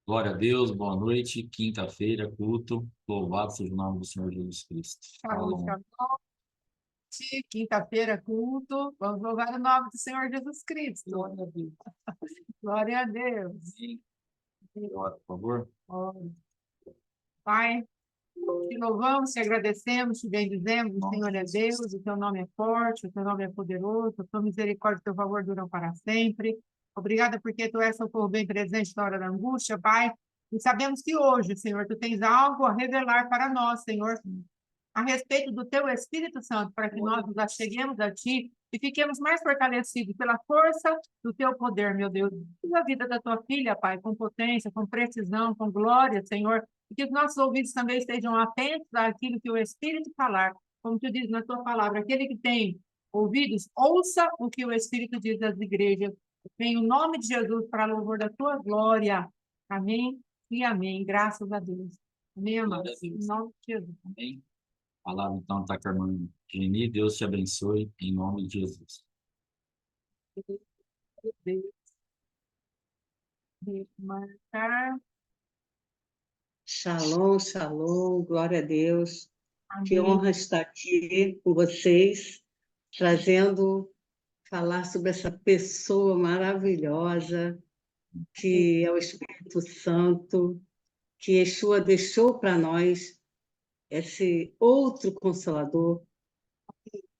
Glória a Deus, boa noite, quinta-feira, culto, louvado seja o nome do Senhor Jesus Cristo. Shalom, Shalom. shalom. Quinta-feira, culto. Vamos louvar o nome do Senhor Jesus Cristo. Glória a Deus. Glória a Deus. Amém. Ora, por favor. Pai, te louvamos, te agradecemos, te bendizemos. O Senhor é Deus, o teu nome é forte, o teu nome é poderoso, a tua misericórdia e o teu favor duram para sempre. Obrigada porque tu és socorro bem presente na hora da angústia, Pai. E sabemos que hoje, Senhor, tu tens algo a revelar para nós, Senhor, a respeito do teu Espírito Santo, para que nós nos acheguemos a ti e fiquemos mais fortalecidos pela força do teu poder, meu Deus. E a vida da tua filha, Pai, com potência, com precisão, com glória, Senhor, e que os nossos ouvidos também estejam atentos àquilo que o Espírito falar, como tu diz na tua palavra, aquele que tem ouvidos, ouça o que o Espírito diz às igrejas. Em o nome de Jesus, para louvor da tua glória. Amém e amém. Graças a Deus. Amém, amados. Em nome de Jesus. Amém. A palavra então está com a irmã Geni. Deus te abençoe, em nome de Jesus. Marcar. Shalom, shalom, glória a Deus. Que Amém. honra estar aqui com vocês, trazendo, falar sobre essa pessoa maravilhosa, que é o Espírito Santo, que Yeshua deixou para nós, esse outro Consolador,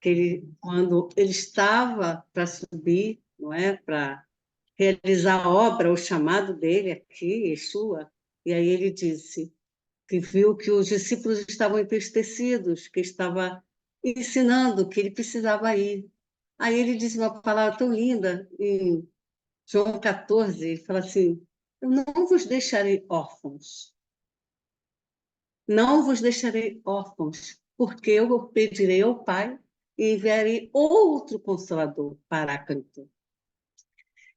que ele, quando ele estava para subir, não é, para realizar a obra, o chamado dele aqui, Yeshua, e aí ele disse que viu que os discípulos estavam entristecidos, que estava ensinando que ele precisava ir. Aí ele disse uma palavra tão linda em João 14, ele fala assim: eu não vos deixarei órfãos, não vos deixarei órfãos, porque eu pedirei ao Pai e enviarei outro Consolador, Paráclito.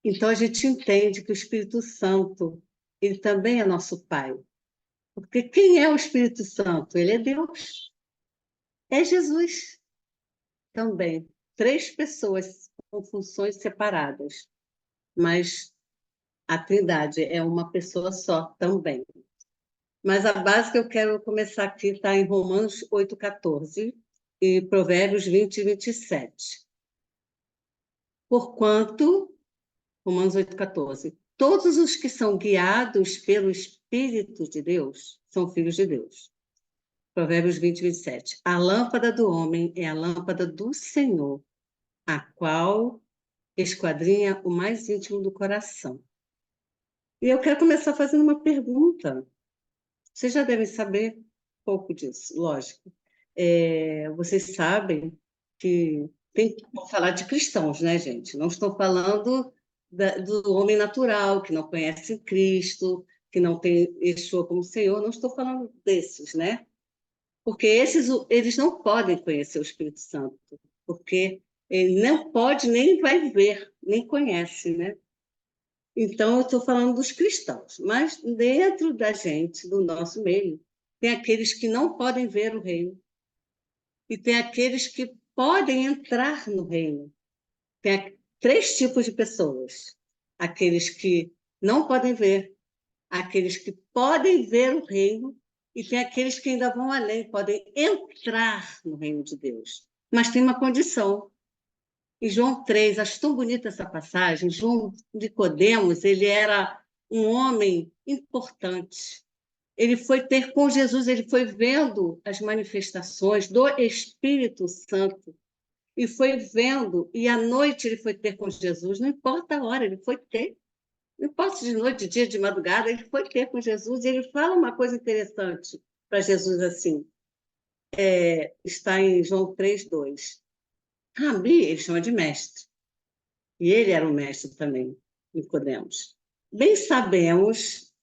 Então a gente entende que o Espírito Santo, ele também é nosso Pai. Porque quem é o Espírito Santo? Ele é Deus. É Jesus também. Três pessoas com funções separadas, mas a Trindade é uma pessoa só também. Mas a base que eu quero começar aqui está em Romanos 8,14 e Provérbios 20 e 27. Porquanto, Romanos 8,14, todos os que são guiados pelo Espírito de Deus são filhos de Deus. Provérbios 20, 27. A lâmpada do homem é a lâmpada do Senhor, a qual esquadrinha o mais íntimo do coração. E eu quero começar fazendo uma pergunta. Vocês já devem saber um pouco disso, lógico. Vocês sabem que vou falar de cristãos, né, gente? Não estou falando do homem natural, que não conhece Cristo, que não tem Yeshua como Senhor, não estou falando desses, né? Porque esses, eles não podem conhecer o Espírito Santo, porque ele não pode, nem vai ver, nem conhece, né? Então, eu estou falando dos cristãos, mas dentro da gente, do nosso meio, tem aqueles que não podem ver o reino, e tem aqueles que podem entrar no reino. Tem três tipos de pessoas: aqueles que não podem ver, aqueles que podem ver o reino, e tem aqueles que ainda vão além, podem entrar no reino de Deus. Mas tem uma condição. Em João 3, acho tão bonita essa passagem. João Nicodemos, ele era um homem importante. Ele foi ter com Jesus, ele foi vendo as manifestações do Espírito Santo e foi vendo, e à noite ele foi ter com Jesus, não importa a hora, ele foi ter. Não importa de noite, de dia, de madrugada, ele foi ter com Jesus e ele fala uma coisa interessante para Jesus assim, está em João 3:2. Rabi, ele chama de mestre, e ele era um mestre também, Nicodemos. Bem sabemos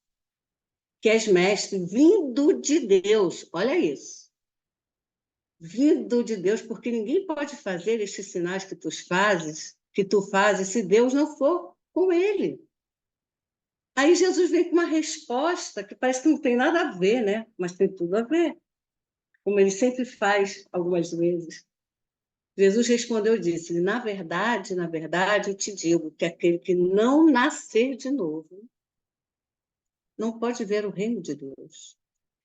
que és mestre vindo de Deus, olha isso, vindo de Deus, porque ninguém pode fazer estes sinais que tu fazes, se Deus não for com ele. Aí Jesus vem com uma resposta que parece que não tem nada a ver, né? Mas tem tudo a ver, como ele sempre faz algumas vezes. Jesus respondeu e disse: na verdade, eu te digo que aquele que não nascer de novo não pode ver o reino de Deus.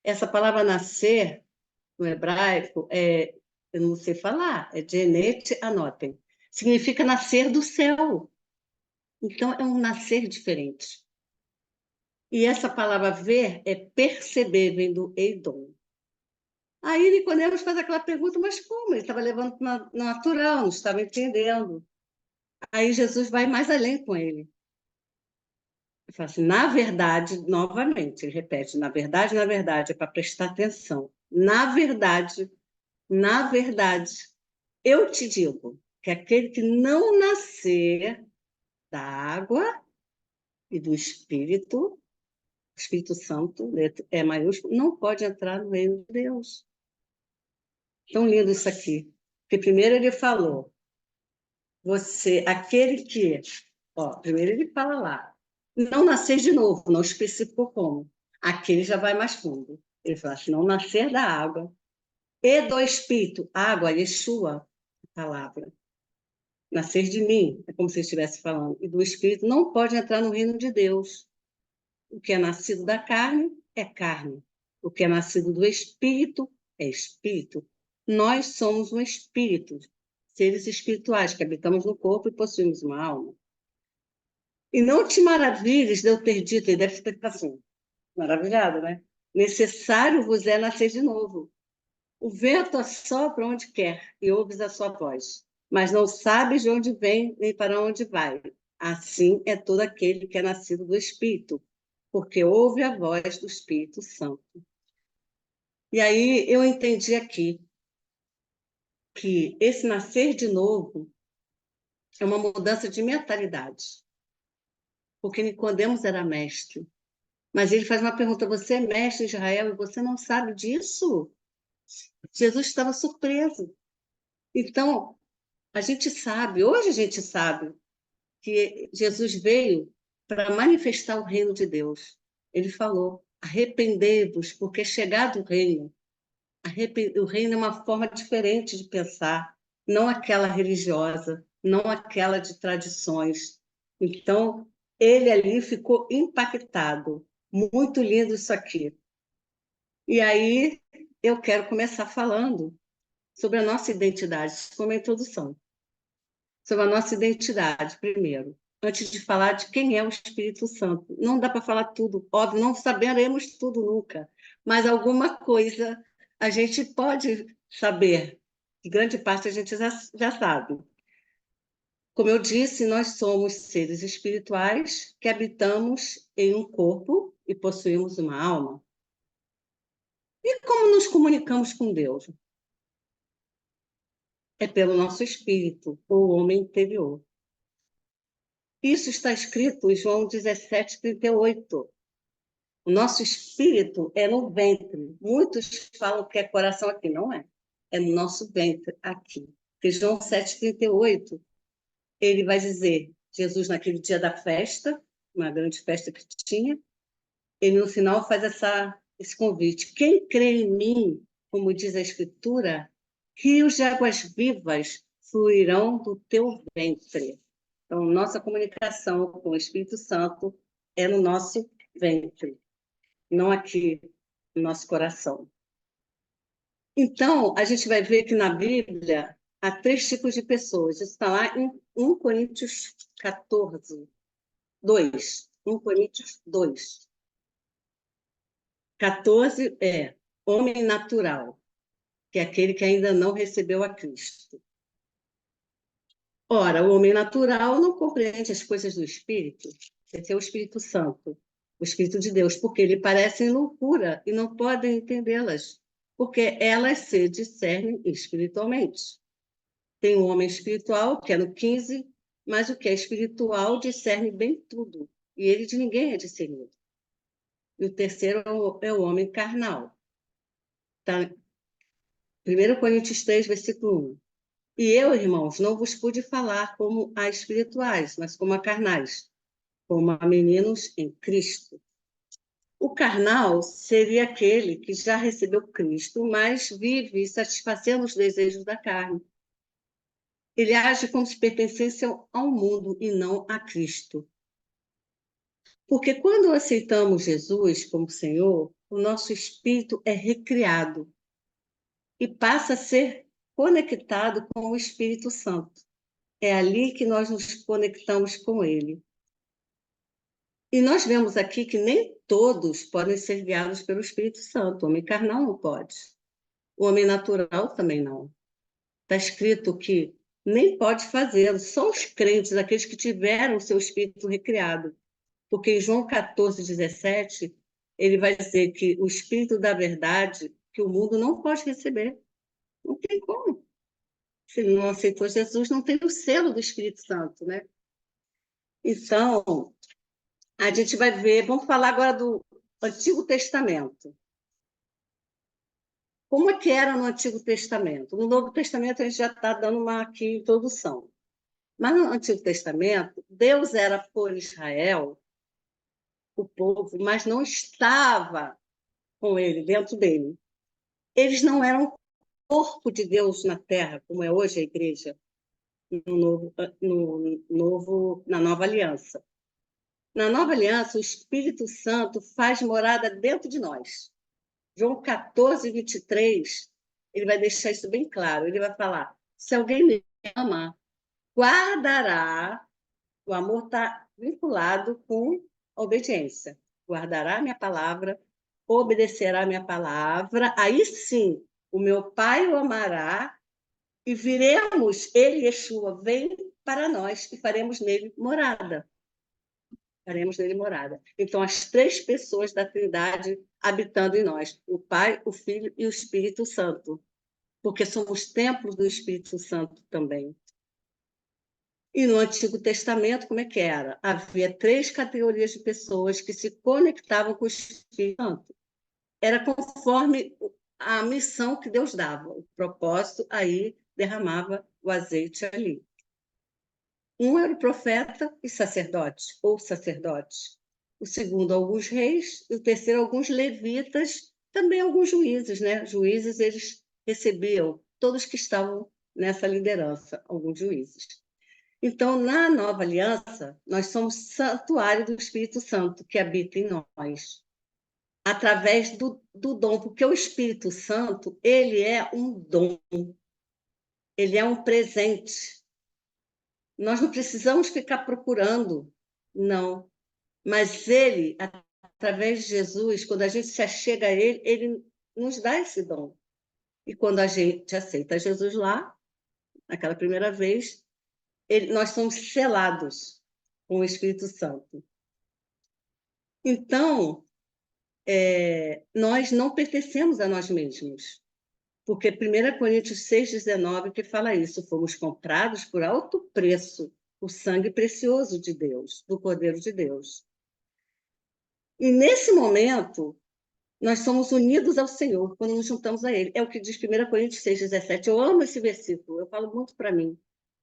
Essa palavra nascer, no hebraico, eu não sei falar, é genet anotem. Significa nascer do céu. Então, é um nascer diferente. E essa palavra ver é perceber, vem do Eidom. Aí Nicodemos faz aquela pergunta, mas como? Ele estava levando para o natural, não estava entendendo. Aí Jesus vai mais além com ele. Ele fala assim, na verdade, novamente, ele repete, na verdade, é para prestar atenção. Na verdade, eu te digo que aquele que não nascer da água e do Espírito Santo, letra E maiúsculo, não pode entrar no reino de Deus. Tão lindo isso aqui. Porque primeiro ele falou, aquele que, primeiro ele fala lá, não nascer de novo, não especificou como. Aqui ele já vai mais fundo. Ele fala assim, não nascer da água e do Espírito, água, Yeshua, a palavra. Nascer de mim, é como se ele estivesse falando, e do Espírito não pode entrar no reino de Deus. O que é nascido da carne é carne. O que é nascido do Espírito é Espírito. Nós somos um espírito, seres espirituais, que habitamos no corpo e possuímos uma alma. E não te maravilhes de eu ter dito, e deve ter assim, maravilhado, né? Necessário vos é nascer de novo. O vento assopra onde quer e ouves a sua voz, mas não sabes de onde vem nem para onde vai. Assim é todo aquele que é nascido do Espírito, porque ouve a voz do Espírito Santo. E aí eu entendi aqui que esse nascer de novo é uma mudança de mentalidade. Porque Nicodemos era mestre, mas ele faz uma pergunta: você é mestre em Israel e você não sabe disso? Jesus estava surpreso. Então, a gente sabe, hoje a gente sabe que Jesus veio para manifestar o reino de Deus. Ele falou: arrependei-vos, porque é chegado o reino. O reino é uma forma diferente de pensar, não aquela religiosa, não aquela de tradições. Então, ele ali ficou impactado. Muito lindo isso aqui. E aí, eu quero começar falando sobre a nossa identidade, como a introdução. Sobre a nossa identidade, primeiro, antes de falar de quem é o Espírito Santo. Não dá para falar tudo, óbvio, não saberemos tudo nunca, mas alguma coisa a gente pode saber, que grande parte a gente já sabe. Como eu disse, nós somos seres espirituais que habitamos em um corpo e possuímos uma alma. E como nos comunicamos com Deus? É pelo nosso espírito, o homem interior. Isso está escrito em João 17:38. O nosso espírito é no ventre. Muitos falam que é coração aqui, não é? É no nosso ventre aqui. Porque João 7:38, ele vai dizer, Jesus naquele dia da festa, uma grande festa que tinha, ele no final faz esse convite. Quem crê em mim, como diz a Escritura, rios de águas vivas fluirão do teu ventre. Então, nossa comunicação com o Espírito Santo é no nosso ventre, não aqui no nosso coração. Então, a gente vai ver que na Bíblia há 3 tipos de pessoas. Isso está lá em 1 Coríntios 14, 2. 1 Coríntios 2. 14 é homem natural, que é aquele que ainda não recebeu a Cristo. Ora, o homem natural não compreende as coisas do Espírito. Esse é o Espírito Santo, o Espírito de Deus, porque ele parecem loucura e não podem entendê-las, porque elas se discernem espiritualmente. Tem um homem espiritual, que é no 15, mas o que é espiritual discerne bem tudo, e ele de ninguém é discernido. E o terceiro é o homem carnal. Tá? 1 Coríntios 3, versículo 1. E eu, irmãos, não vos pude falar como a espirituais, mas como a carnais, como a meninos em Cristo. O carnal seria aquele que já recebeu Cristo, mas vive satisfazendo os desejos da carne. Ele age como se pertencesse ao mundo e não a Cristo. Porque quando aceitamos Jesus como Senhor, o nosso espírito é recriado e passa a ser conectado com o Espírito Santo. É ali que nós nos conectamos com Ele. E nós vemos aqui que nem todos podem ser guiados pelo Espírito Santo. O homem carnal não pode. O homem natural também não. Está escrito que nem pode fazê-lo, só os crentes, aqueles que tiveram o seu espírito recriado. Porque em João 14:17, ele vai dizer que o espírito da verdade, que o mundo não pode receber. Não tem como. Se ele não aceitou Jesus, não tem o selo do Espírito Santo, né? Então, a gente vai ver, vamos falar agora do Antigo Testamento. Como é que era no Antigo Testamento? No Novo Testamento, a gente já está dando uma aqui introdução. Mas no Antigo Testamento, Deus era por Israel, o povo, mas não estava com ele, dentro dele. Eles não eram o corpo de Deus na terra, como é hoje a igreja, na nova aliança. Na nova aliança, o Espírito Santo faz morada dentro de nós. João 14:23, ele vai deixar isso bem claro. Ele vai falar: se alguém me ama, guardará. O amor está vinculado com a obediência. Guardará a minha palavra, obedecerá a minha palavra. Aí sim, o meu Pai o amará e viremos, ele, Yeshua, vem para nós e faremos nele morada. Faremos nele morada. Então, as três pessoas da Trindade habitando em nós: o Pai, o Filho e o Espírito Santo. Porque somos templos do Espírito Santo também. E no Antigo Testamento, como é que era? Havia três categorias de pessoas que se conectavam com o Espírito Santo. Era conforme a missão que Deus dava, o propósito, aí derramava o azeite ali. Um era o profeta e sacerdote, ou sacerdote. O segundo, alguns reis, e o terceiro, alguns levitas, também alguns juízes, né? Juízes, eles recebiam, todos que estavam nessa liderança, alguns juízes. Então, na nova aliança, nós somos santuário do Espírito Santo, que habita em nós, através do dom, porque o Espírito Santo, ele é um dom, ele é um presente. Nós não precisamos ficar procurando, não. Mas ele, através de Jesus, quando a gente se achega a ele, ele nos dá esse dom. E quando a gente aceita Jesus lá, naquela primeira vez, nós somos selados com o Espírito Santo. Então, nós não pertencemos a nós mesmos, porque 1 Coríntios 6:19 que fala isso: fomos comprados por alto preço, o sangue precioso de Deus, do Cordeiro de Deus. E nesse momento, nós somos unidos ao Senhor, quando nos juntamos a Ele. É o que diz 1 Coríntios 6:17. Eu amo esse versículo, eu falo muito para mim,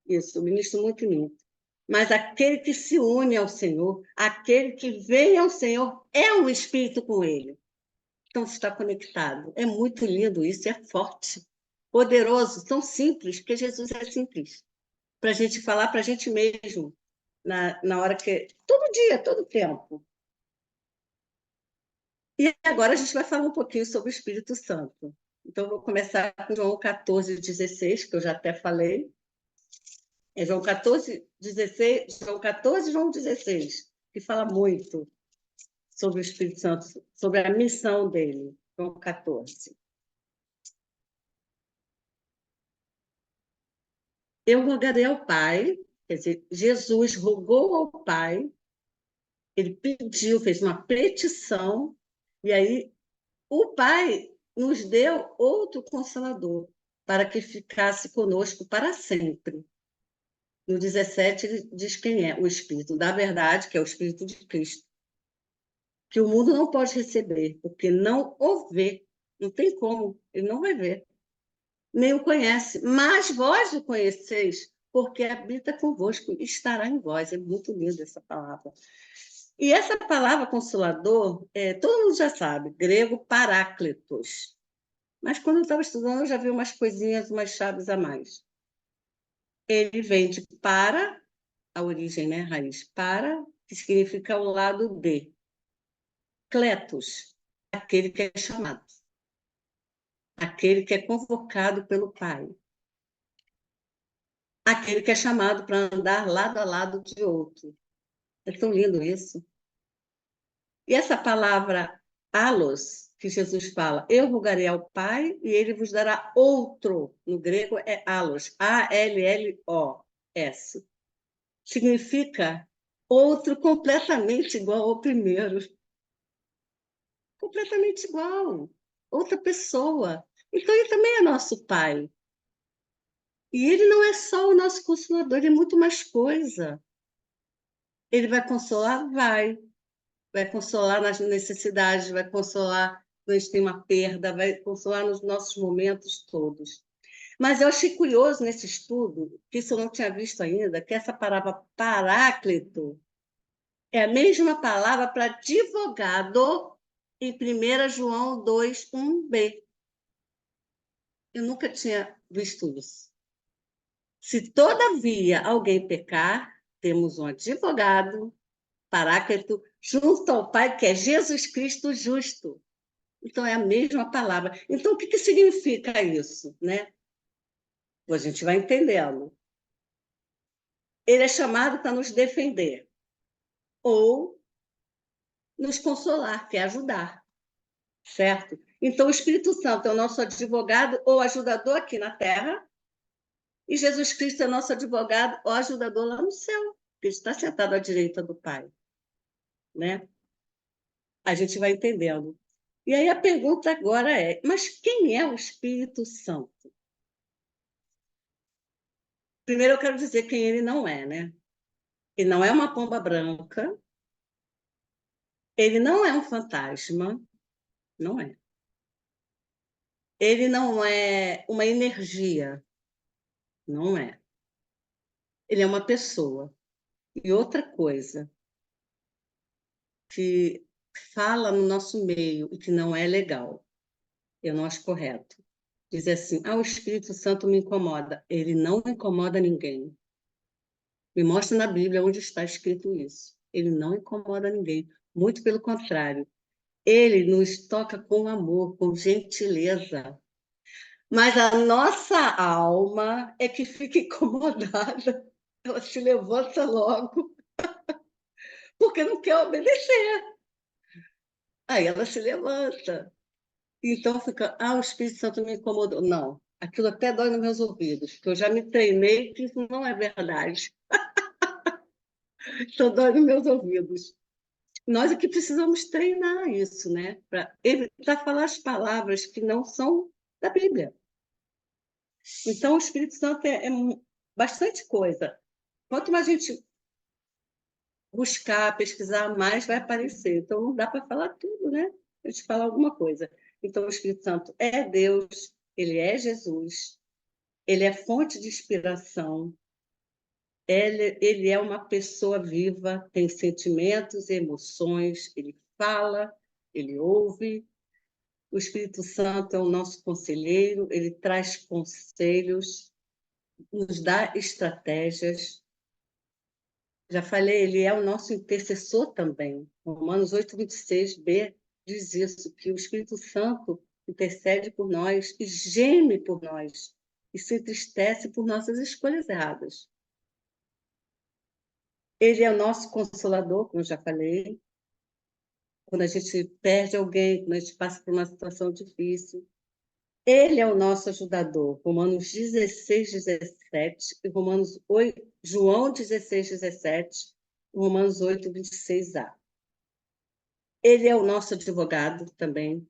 isso, eu ministro muito em mim. Mas aquele que se une ao Senhor, aquele que vem ao Senhor, é um espírito com Ele. Então, se está conectado. É muito lindo isso, é forte, poderoso, tão simples, porque Jesus é simples. Para a gente falar para a gente mesmo, na hora que... Todo dia, todo tempo. E agora a gente vai falar um pouquinho sobre o Espírito Santo. Então, vou começar com João 14:16, que eu já até falei. É João 14:16, João 14, João 16, que fala muito sobre o Espírito Santo, sobre a missão dele. João 14. Eu rogarei ao Pai, quer dizer, Jesus rogou ao Pai, ele pediu, fez uma petição, e aí o Pai nos deu outro Consolador, para que ficasse conosco para sempre. No 17, ele diz quem é: o Espírito da verdade, que é o Espírito de Cristo, que o mundo não pode receber, porque não o vê, não tem como, ele não vai ver, nem o conhece, mas vós o conheceis, porque habita convosco e estará em vós. É muito linda essa palavra. E essa palavra consolador, todo mundo já sabe, grego paráclitos. Mas quando eu estava estudando, eu já vi umas coisinhas, umas chaves a mais. Ele vem de para, a origem, né, raiz, para, que significa o lado B. Kletos, aquele que é chamado, aquele que é convocado pelo Pai, aquele que é chamado para andar lado a lado de outro. É tão lindo isso. E essa palavra allos, que Jesus fala, eu rogarei ao Pai e ele vos dará outro. No grego é allos, A-L-L-O-S. Significa outro completamente igual ao primeiro. Completamente igual. Outra pessoa. Então, ele também é nosso Pai. E ele não é só o nosso consolador, ele é muito mais coisa. Ele vai consolar? Vai. Vai consolar nas necessidades, vai consolar quando a gente tem uma perda, vai consolar nos nossos momentos todos. Mas eu achei curioso nesse estudo, que isso eu não tinha visto ainda, que essa palavra paráclito é a mesma palavra para advogado em 1 João 2, 1b. Eu nunca tinha visto isso. Se todavia alguém pecar, temos um advogado, paráclito, junto ao Pai, que é Jesus Cristo justo. Então, é a mesma palavra. Então, o que significa isso, né? A gente vai entendendo. Ele é chamado para nos defender ou nos consolar, que é ajudar, certo? Então, o Espírito Santo é o nosso advogado ou ajudador aqui na Terra, e Jesus Cristo é nosso advogado ou ajudador lá no céu, que está sentado à direita do Pai, né? A gente vai entendendo. E aí a pergunta agora é, mas quem é o Espírito Santo? Primeiro eu quero dizer quem ele não é, né? Ele não é uma pomba branca, ele não é um fantasma, não é. Ele não é uma energia, não é. Ele é uma pessoa. E outra coisa que fala no nosso meio e que não é legal, eu não acho correto. Dizer assim, o Espírito Santo me incomoda. Ele não incomoda ninguém. Me mostra na Bíblia onde está escrito isso. Ele não incomoda ninguém. Muito pelo contrário. Ele nos toca com amor, com gentileza. Mas a nossa alma é que fica incomodada. Ela se levanta logo, porque não quer obedecer. Aí ela se levanta. Então fica, o Espírito Santo me incomodou. Não, aquilo até dói nos meus ouvidos, porque eu já me treinei que isso não é verdade. Então dói nos meus ouvidos. Nós é que precisamos treinar isso, né? Para evitar falar as palavras que não são da Bíblia. Então, o Espírito Santo é bastante coisa. Quanto mais a gente buscar, pesquisar, mais vai aparecer. Então, não dá para falar tudo, né? A gente fala alguma coisa. Então, o Espírito Santo é Deus, ele é Jesus, ele é fonte de inspiração, ele é uma pessoa viva, tem sentimentos, emoções, ele fala, ele ouve. O Espírito Santo é o nosso conselheiro, ele traz conselhos, nos dá estratégias. Já falei, ele é o nosso intercessor também. Romanos 8, 26b diz isso, que o Espírito Santo intercede por nós e geme por nós e se entristece por nossas escolhas erradas. Ele é o nosso consolador, como eu já falei, quando a gente perde alguém, quando a gente passa por uma situação difícil. Ele é o nosso ajudador, Romanos 16, 17, e João 16, 17, Romanos 8, 26a. Ele é o nosso advogado também.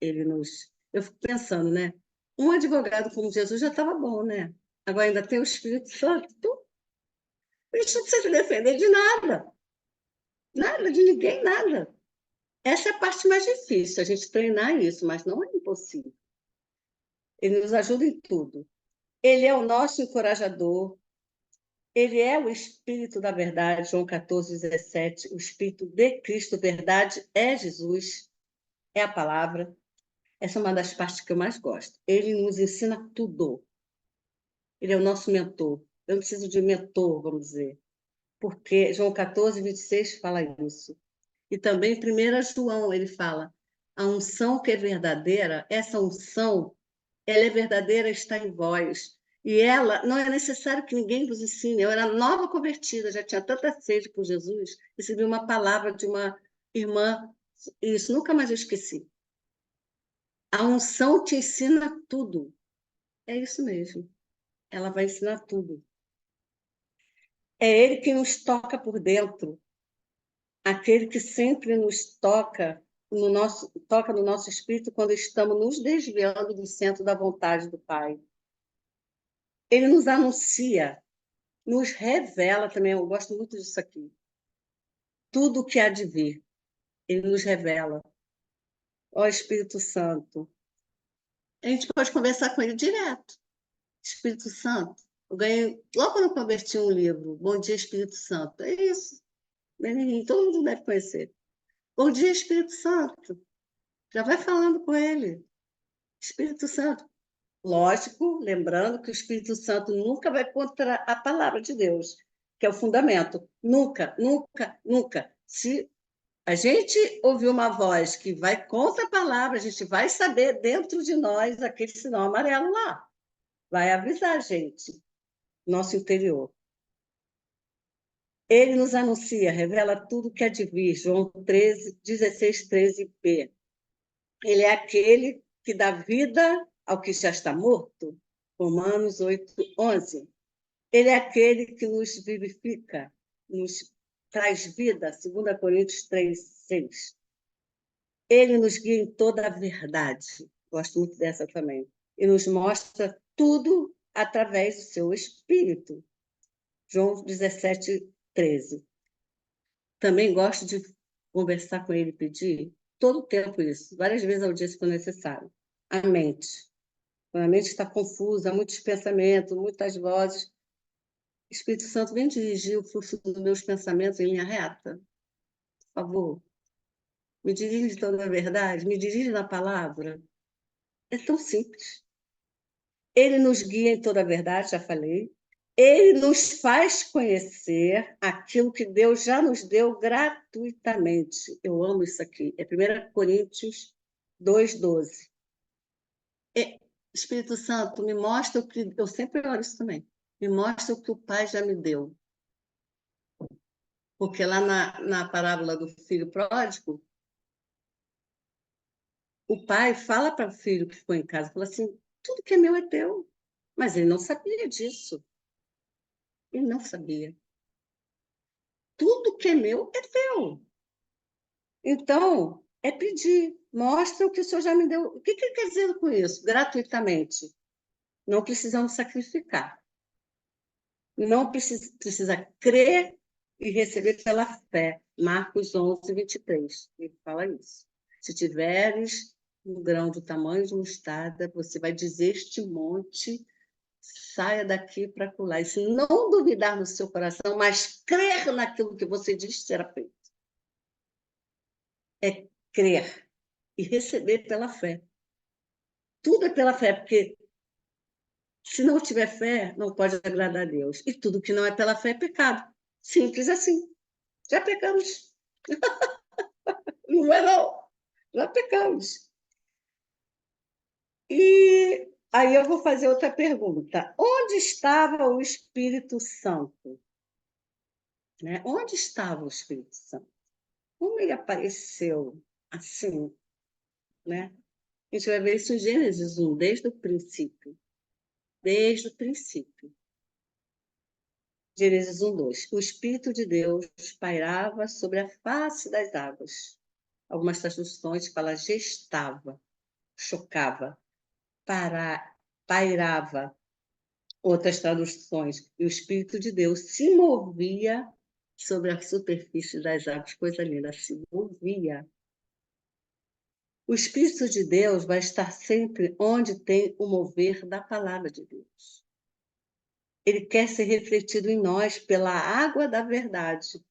Eu fico pensando, né? Um advogado como Jesus já estava bom, né? Agora ainda tem o Espírito Santo. Então, a gente não precisa se defender de nada. Nada, de ninguém, nada. Essa é a parte mais difícil, a gente treinar isso, mas não é impossível. Ele nos ajuda em tudo. Ele é o nosso encorajador. Ele é o Espírito da verdade, João 14, 17. O Espírito de Cristo, verdade, é Jesus, é a palavra. Essa é uma das partes que eu mais gosto. Ele nos ensina tudo. Ele é o nosso mentor. Eu não preciso de mentor, vamos dizer, porque João 14, 26 fala isso. E também 1 João, ele fala, a unção que é verdadeira, essa unção, ela é verdadeira, está em vós. E ela, não é necessário que ninguém vos ensine. Eu era nova convertida, já tinha tanta sede por Jesus, recebi uma palavra de uma irmã, e isso nunca mais eu esqueci. A unção te ensina tudo. É isso mesmo. Ela vai ensinar tudo. É Ele que nos toca por dentro, aquele que sempre nos toca no nosso espírito quando estamos nos desviando do centro da vontade do Pai. Ele nos anuncia, nos revela também, eu gosto muito disso aqui, tudo o que há de vir. Ele nos revela. Ó Espírito Santo. A gente pode conversar com ele direto. Espírito Santo. Eu ganhei, logo quando eu converti um livro, Bom Dia, Espírito Santo. É isso. Todo mundo deve conhecer. Bom dia, Espírito Santo. Já vai falando com ele. Espírito Santo. Lógico, lembrando que o Espírito Santo nunca vai contra a palavra de Deus, que é o fundamento. Nunca, nunca, nunca. Se a gente ouvir uma voz que vai contra a palavra, a gente vai saber dentro de nós aquele sinal amarelo lá. Vai avisar a gente, nosso interior. Ele nos anuncia, revela tudo que há de vir. João 13, 16, 13b. Ele é aquele que dá vida ao que já está morto. Romanos 8, 11. Ele é aquele que nos vivifica, nos traz vida. 2 Coríntios 3, 6. Ele nos guia em toda a verdade. Gosto muito dessa também. E nos mostra tudo através do seu Espírito. João 17, 13. Também gosto de conversar com ele e pedir, todo o tempo isso, várias vezes ao dia se for necessário. A mente. Quando a mente está confusa, muitos pensamentos, muitas vozes, o Espírito Santo vem dirigir o fluxo dos meus pensamentos em linha reta. Por favor, me dirige toda a verdade, me dirige na palavra. É tão simples. Ele nos guia em toda a verdade, já falei. Ele nos faz conhecer aquilo que Deus já nos deu gratuitamente. Eu amo isso aqui. É 1 Coríntios 2:12. Espírito Santo, me mostra o que... Eu sempre oro isso também. Me mostra o que o Pai já me deu. Porque lá na parábola do filho pródigo, o pai fala para o filho que ficou em casa, fala assim, tudo que é meu é teu. Mas ele não sabia disso. Ele não sabia. Tudo que é meu é teu. Então, é pedir. Mostra o que o Senhor já me deu. O que ele quer dizer com isso? Gratuitamente. Não precisamos sacrificar. Não precisa crer e receber pela fé. Marcos 11, 23. Ele fala isso. Se tiveres um grão do tamanho de mostarda, você vai dizer este monte, saia daqui para acolá. E se não duvidar no seu coração, mas crer naquilo que você diz, será feito. É crer e receber pela fé. Tudo é pela fé, porque se não tiver fé, não pode agradar a Deus. E tudo que não é pela fé é pecado. Simples assim. Já pecamos. Não é não. Já pecamos. E aí eu vou fazer outra pergunta. Onde estava o Espírito Santo? Né? Onde estava o Espírito Santo? Como ele apareceu assim? Né? A gente vai ver isso em Gênesis 1, desde o princípio. Desde o princípio. Gênesis 1, 2. O Espírito de Deus pairava sobre a face das águas. Algumas traduções falam gestava, chocava, pairava. Outras traduções. E o Espírito de Deus se movia sobre a superfície das águas. Coisa linda, se movia. O Espírito de Deus vai estar sempre onde tem o mover da palavra de Deus. Ele quer ser refletido em nós pela água da verdade,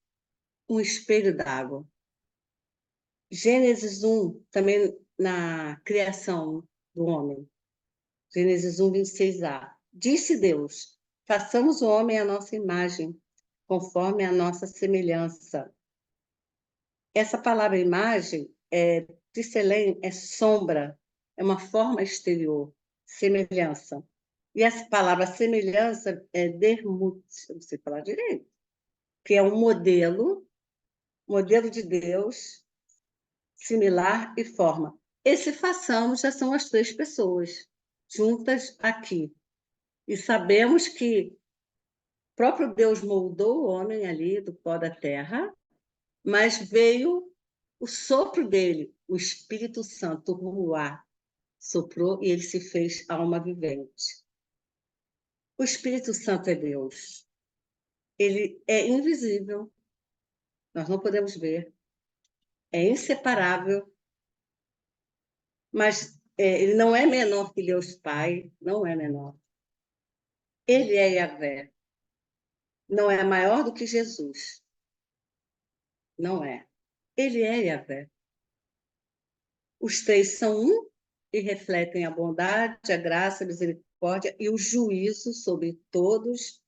um espelho d'água. Gênesis 1, também na criação do homem. Gênesis 1, 26a. Disse Deus, façamos o homem à nossa imagem, conforme a nossa semelhança. Essa palavra imagem, Tselem, é sombra, é uma forma exterior, semelhança. E essa palavra semelhança é dermut, eu não sei falar direito, que é um modelo de Deus, similar e forma. Esse façamos já são as três pessoas juntas aqui. E sabemos que o próprio Deus moldou o homem ali do pó da terra, mas veio o sopro dele, o Espírito Santo, o Ruá, soprou e ele se fez alma vivente. O Espírito Santo é Deus. Ele é invisível, nós não podemos ver, é inseparável, mas ele não é menor que Deus Pai, não é menor. Ele é Yahvé, não é maior do que Jesus, não é. Ele é Yahvé. Os três são um e refletem a bondade, a graça, a misericórdia e o juízo sobre todos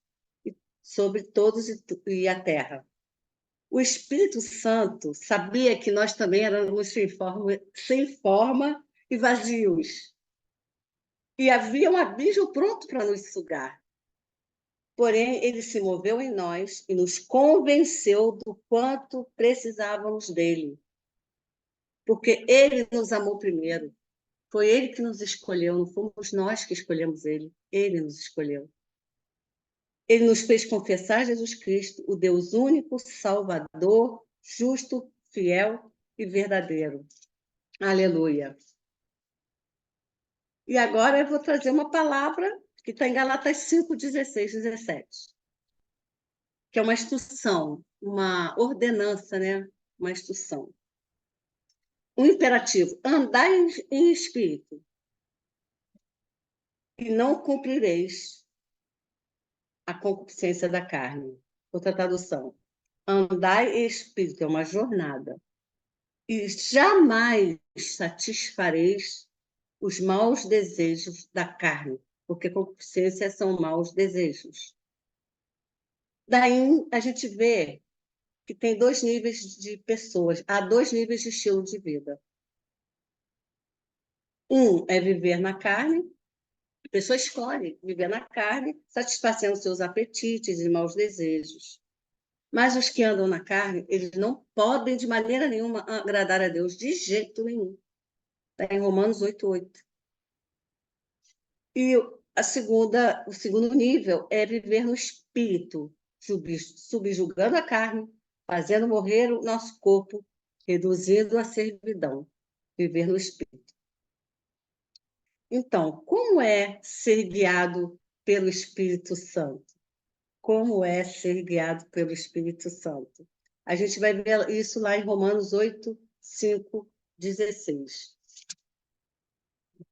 e a terra. O Espírito Santo sabia que nós também éramos sem forma e vazios. E havia um abismo pronto para nos sugar. Porém, ele se moveu em nós e nos convenceu do quanto precisávamos dele. Porque ele nos amou primeiro. Foi ele que nos escolheu, não fomos nós que escolhemos ele. Ele nos escolheu. Ele nos fez confessar Jesus Cristo, o Deus único, Salvador, justo, fiel e verdadeiro. Aleluia. E agora eu vou trazer uma palavra que está em Galatas 5, 16, 17, que é uma instrução, uma ordenança, né? Uma instrução. Um imperativo, andai em espírito e não cumprireis a concupiscência da carne. Outra tradução, andai em espírito, é uma jornada, e jamais satisfareis os maus desejos da carne, porque concupiscência são maus desejos. Daí a gente vê que tem dois níveis de pessoas, há dois níveis de estilo de vida. Um é viver na carne, a pessoa escolhe viver na carne, satisfazendo seus apetites e maus desejos. Mas os que andam na carne, eles não podem de maneira nenhuma agradar a Deus, de jeito nenhum. Está em Romanos 8:8. E o segundo nível é viver no espírito, subjugando a carne, fazendo morrer o nosso corpo, reduzindo a servidão, viver no espírito. Então, como é ser guiado pelo Espírito Santo? Como é ser guiado pelo Espírito Santo? A gente vai ver isso lá em Romanos 8, 5, 16.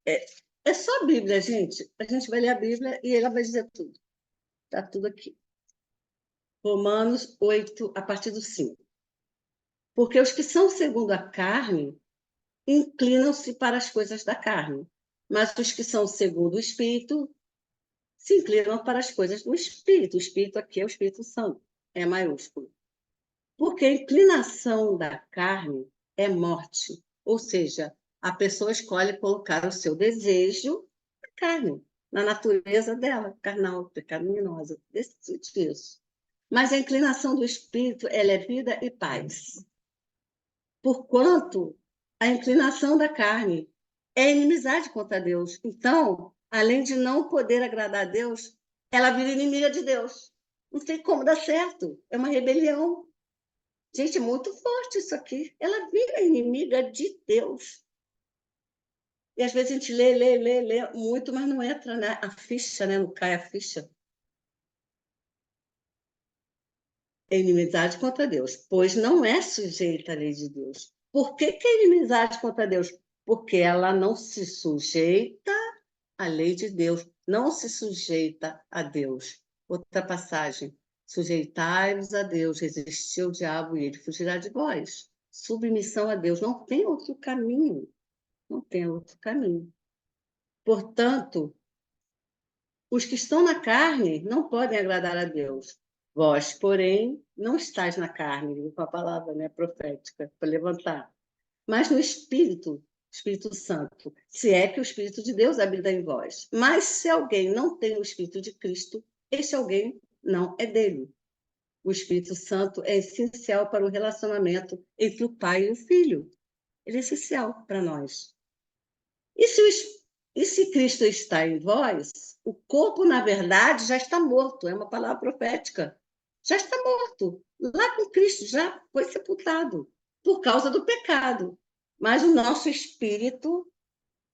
É só a Bíblia, gente. A gente vai ler a Bíblia e ela vai dizer tudo. Está tudo aqui. Romanos 8, a partir do 5. Porque os que são segundo a carne inclinam-se para as coisas da carne, mas os que são segundo o Espírito se inclinam para as coisas do Espírito. O Espírito aqui é o Espírito Santo, é maiúsculo. Porque a inclinação da carne é morte, ou seja, a pessoa escolhe colocar o seu desejo na carne, na natureza dela, carnal, pecaminosa, decide isso. Mas a inclinação do Espírito, ela é vida e paz. Porquanto a inclinação da carne é inimizade contra Deus. Então, além de não poder agradar a Deus, ela vira inimiga de Deus. Não tem como dar certo. É uma rebelião. Gente, é muito forte isso aqui. Ela vira inimiga de Deus. E às vezes a gente lê muito, mas não entra, né? A ficha, né? Não cai a ficha. É inimizade contra Deus, pois não é sujeita à lei de Deus. Por que é inimizade contra Deus? Porque ela não se sujeita à lei de Deus, não se sujeita a Deus. Outra passagem, sujeitai-vos a Deus, resistir ao diabo e ele fugirá de vós. Submissão a Deus, não tem outro caminho, não tem outro caminho. Portanto, os que estão na carne não podem agradar a Deus. Vós, porém, não estáis na carne, com a palavra, né, profética, para levantar, mas no Espírito, Espírito Santo, se é que o Espírito de Deus habita em vós. Mas se alguém não tem o Espírito de Cristo, este alguém não é dele. O Espírito Santo é essencial para o relacionamento entre o pai e o filho. Ele é essencial para nós. E se Cristo está em vós, o corpo, na verdade, já está morto. É uma palavra profética. Já está morto. Lá com Cristo já foi sepultado por causa do pecado. Mas o nosso espírito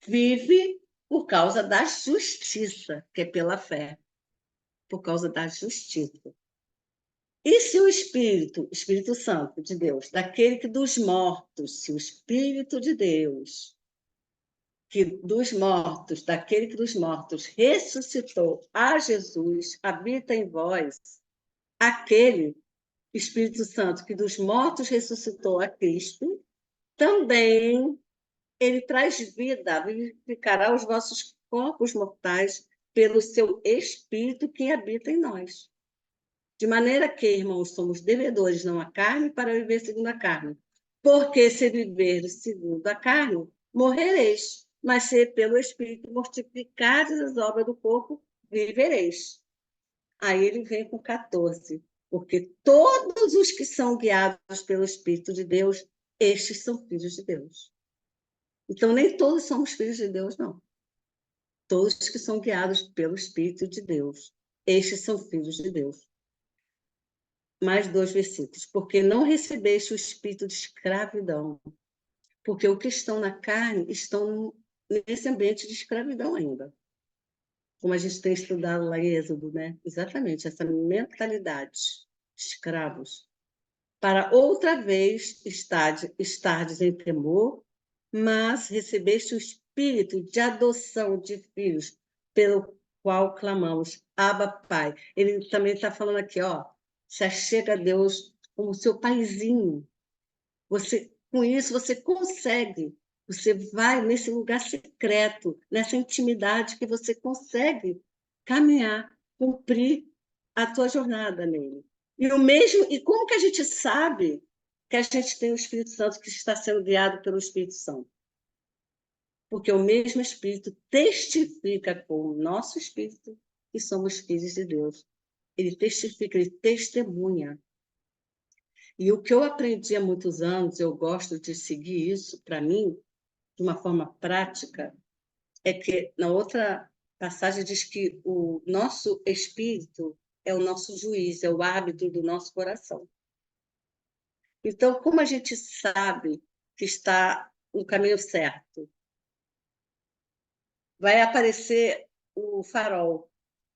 vive por causa da justiça, que é pela fé. Por causa da justiça. E se o Espírito Santo de Deus, daquele que dos mortos, se o Espírito de Deus, que dos mortos, daquele que dos mortos ressuscitou a Jesus, habita em vós, aquele Espírito Santo que dos mortos ressuscitou a Cristo, também ele traz vida, vivificará os vossos corpos mortais pelo seu Espírito que habita em nós. De maneira que, irmãos, somos devedores não à carne para viver segundo a carne. Porque se viveres segundo a carne, morrereis. Mas se pelo Espírito mortificardes as obras do corpo, vivereis. Aí ele vem com 14. Porque todos os que são guiados pelo Espírito de Deus, estes são filhos de Deus. Então, nem todos somos filhos de Deus, não. Todos que são guiados pelo Espírito de Deus, estes são filhos de Deus. Mais 2 versículos. Porque não recebeste o espírito de escravidão. Porque os que estão na carne estão nesse ambiente de escravidão ainda. Como a gente tem estudado lá em Êxodo, né? Exatamente, essa mentalidade. Escravos. Para outra vez estardes em temor, mas recebeste o espírito de adoção de filhos, pelo qual clamamos, Abba, Pai. Ele também está falando aqui, ó, se achega a Deus como seu paizinho. Com isso, você consegue, você vai nesse lugar secreto, nessa intimidade que você consegue caminhar, cumprir a tua jornada nele. E como que a gente sabe que a gente tem o Espírito Santo que está sendo guiado pelo Espírito Santo? Porque o mesmo Espírito testifica com o nosso Espírito que somos filhos de Deus. Ele testifica, ele testemunha. E o que eu aprendi há muitos anos, eu gosto de seguir isso para mim, de uma forma prática, é que na outra passagem diz que o nosso espírito é o nosso juiz, é o árbitro do nosso coração. Então, como a gente sabe que está no caminho certo? Vai aparecer o farol.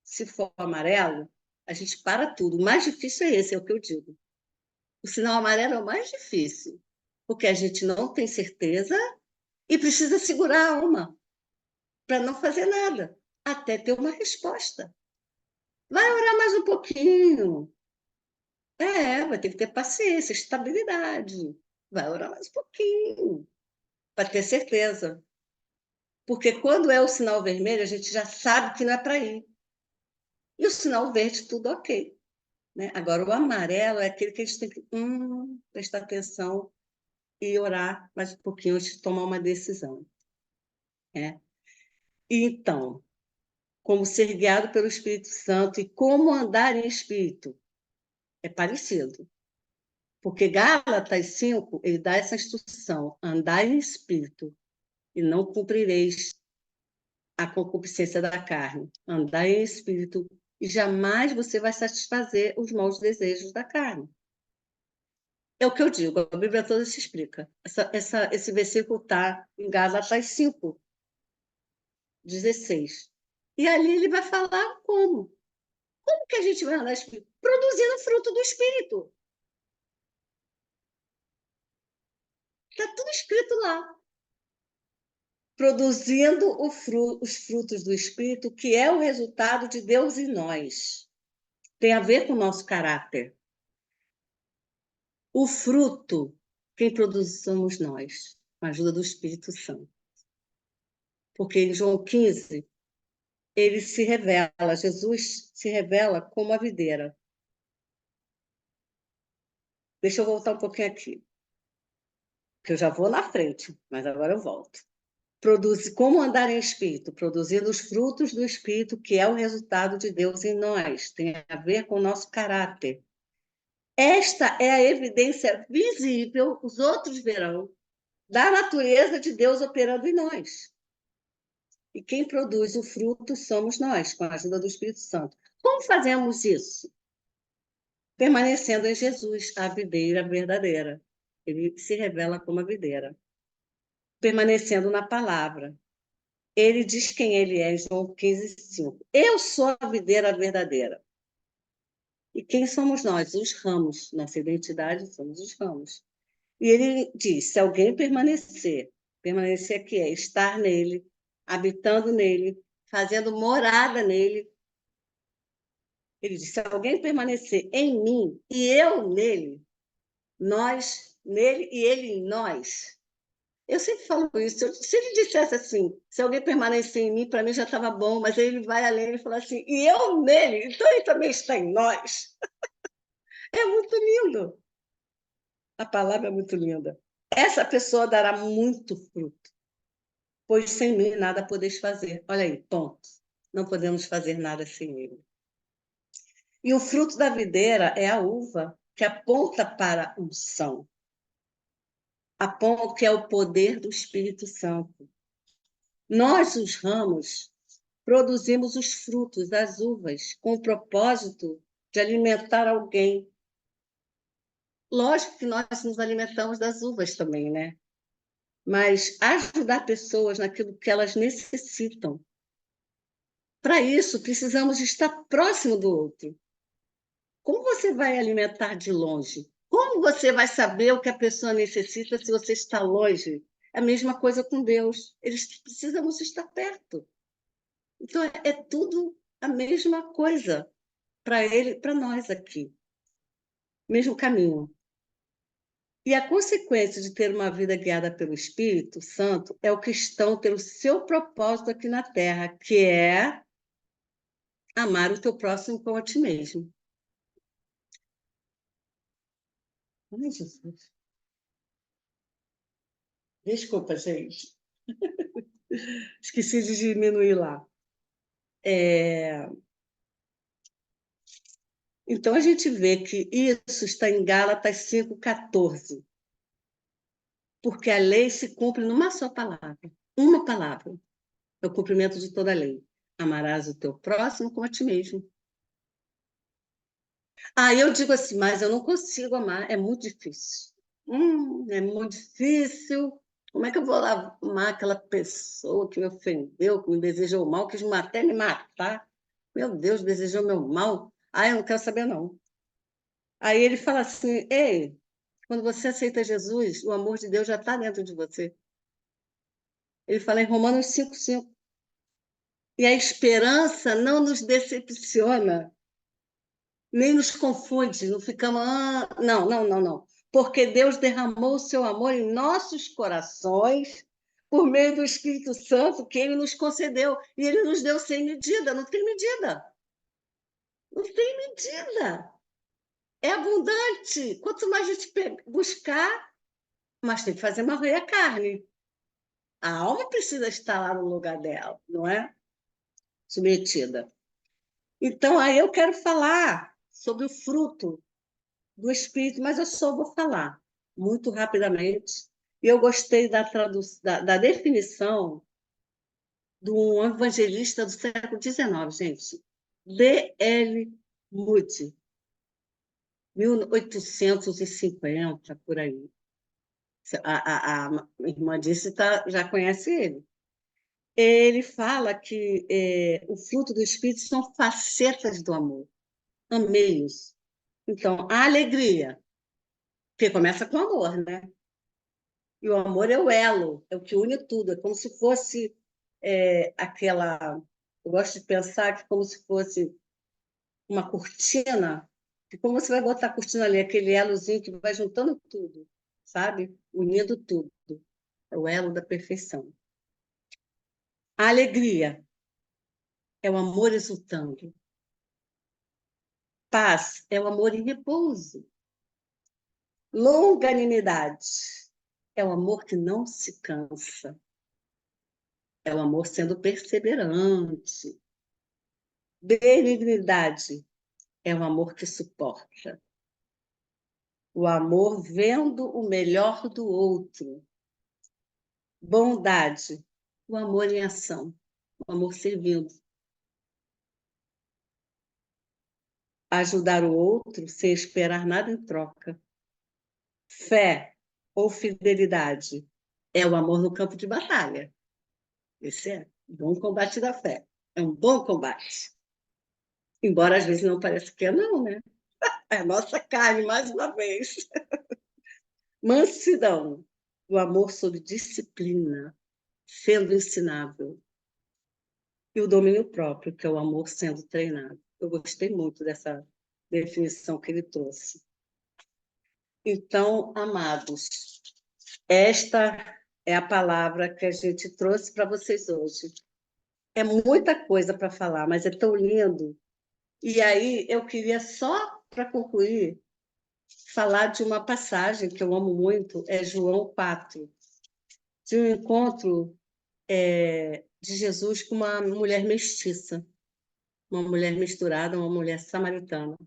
Se for amarelo, a gente para tudo. O mais difícil é esse, é o que eu digo. O sinal amarelo é o mais difícil, porque a gente não tem certeza e precisa segurar a alma para não fazer nada, até ter uma resposta. Vai orar mais um pouquinho. Vai ter que ter paciência, estabilidade. Vai orar mais um pouquinho, para ter certeza. Porque quando é o sinal vermelho, a gente já sabe que não é para ir. E o sinal verde, tudo ok. Né? Agora, o amarelo é aquele que a gente tem que prestar atenção e orar mais um pouquinho antes de tomar uma decisão. Né? Então, como ser guiado pelo Espírito Santo e como andar em espírito. É parecido. Porque Gálatas 5, ele dá essa instrução, andar em espírito e não cumprireis a concupiscência da carne. Andar em espírito e jamais você vai satisfazer os maus desejos da carne. É o que eu digo, a Bíblia toda se explica. Esse versículo está em Gálatas 5, 16. E ali ele vai falar como. Como que a gente vai andar em espírito? Produzindo fruto do Espírito. Está tudo escrito lá. Produzindo os frutos do Espírito, que é o resultado de Deus em nós. Tem a ver com o nosso caráter. O fruto, quem produz somos nós, com a ajuda do Espírito Santo. Porque em João 15, ele se revela, Jesus se revela como a videira. Deixa eu voltar um pouquinho aqui, que eu já vou na frente, mas agora eu volto. Como andar em espírito? Produzindo os frutos do espírito, que é o resultado de Deus em nós. Tem a ver com o nosso caráter. Esta é a evidência visível, os outros verão, da natureza de Deus operando em nós. E quem produz o fruto somos nós, com a ajuda do Espírito Santo. Como fazemos isso? Permanecendo em Jesus, a videira verdadeira. Ele se revela como a videira. Permanecendo na palavra. Ele diz quem ele é, em João 15:5. Eu sou a videira verdadeira. E quem somos nós? Os ramos. Nossa identidade somos os ramos. E ele diz, se alguém permanecer aqui é estar nele, habitando nele, fazendo morada nele. Ele diz, se alguém permanecer em mim e eu nele, nós nele e ele em nós. Eu sempre falo isso. Se ele dissesse assim, se alguém permanecer em mim, para mim já estava bom, mas ele vai além e fala assim, e eu nele, então ele também está em nós. É muito lindo. A palavra é muito linda. Essa pessoa dará muito fruto, pois sem mim nada podeis fazer. Olha aí, ponto. Não podemos fazer nada sem ele. E o fruto da videira é a uva, que aponta para a unção. Aponta que é o poder do Espírito Santo. Nós, os ramos, produzimos os frutos das uvas com o propósito de alimentar alguém. Lógico que nós nos alimentamos das uvas também, né? Mas ajudar pessoas naquilo que elas necessitam. Para isso, precisamos estar próximo do outro. Como você vai alimentar de longe? Como você vai saber o que a pessoa necessita se você está longe? É a mesma coisa com Deus. Precisamos estar perto. Então, é tudo a mesma coisa para ele, para nós aqui. Mesmo caminho. E a consequência de ter uma vida guiada pelo Espírito Santo é o cristão ter o seu propósito aqui na Terra, que é amar o teu próximo como a ti mesmo. Ai, Jesus. Desculpa, gente. Esqueci de diminuir lá. Então, a gente vê que isso está em Gálatas 5,14. Porque a lei se cumpre numa só palavra. Uma palavra. É o cumprimento de toda a lei. Amarás o teu próximo como a ti mesmo. Aí eu digo assim, mas eu não consigo amar, é muito difícil. É muito difícil. Como é que eu vou lá amar aquela pessoa que me ofendeu, que me desejou mal, quis até me matar? Meu Deus, desejou meu mal. Ah, eu não quero saber, não. Aí ele fala assim, ei, quando você aceita Jesus, o amor de Deus já está dentro de você. Ele fala em Romanos 5:5. E a esperança não nos decepciona, nem nos confunde, não ficamos, não, não, não, não. Porque Deus derramou o seu amor em nossos corações por meio do Espírito Santo que ele nos concedeu. E ele nos deu sem medida, não tem medida. Não tem medida. É abundante. Quanto mais a gente buscar, mas tem que fazer morrer a carne. A alma precisa estar lá no lugar dela, não é? Submetida. Então, aí eu quero falar sobre o fruto do Espírito, mas eu só vou falar muito rapidamente. E eu gostei da definição de um evangelista do século XIX, gente. D.L. Moody, 1850, por aí. A irmã disse já conhece ele. Ele fala que o fruto do Espírito são facetas do amor, ameios. Então, a alegria, que começa com amor, né? E o amor é o elo, é o que une tudo. É como se fosse aquela... Eu gosto de pensar que como se fosse uma cortina. E como você vai botar a cortina ali? Aquele elozinho que vai juntando tudo, sabe? Unindo tudo. É o elo da perfeição. A alegria é o amor exultando. Paz é o amor em repouso. Longanimidade é o amor que não se cansa. É o amor sendo perseverante. Benignidade é o amor que suporta. O amor vendo o melhor do outro. Bondade, o amor em ação, o amor servindo. Ajudar o outro sem esperar nada em troca. Fé ou fidelidade é o amor no campo de batalha. Esse é um bom combate da fé. É um bom combate. Embora às vezes não pareça que é, não, né? É a nossa carne, mais uma vez. Mansidão, o amor sob disciplina, sendo ensinável. E o domínio próprio, que é o amor sendo treinado. Eu gostei muito dessa definição que ele trouxe. Então, amados, esta é a palavra que a gente trouxe para vocês hoje. É muita coisa para falar, mas é tão lindo. E aí, eu queria só, para concluir, falar de uma passagem que eu amo muito, é João 4, de um encontro de Jesus com uma mulher mestiça, uma mulher misturada, uma mulher samaritana.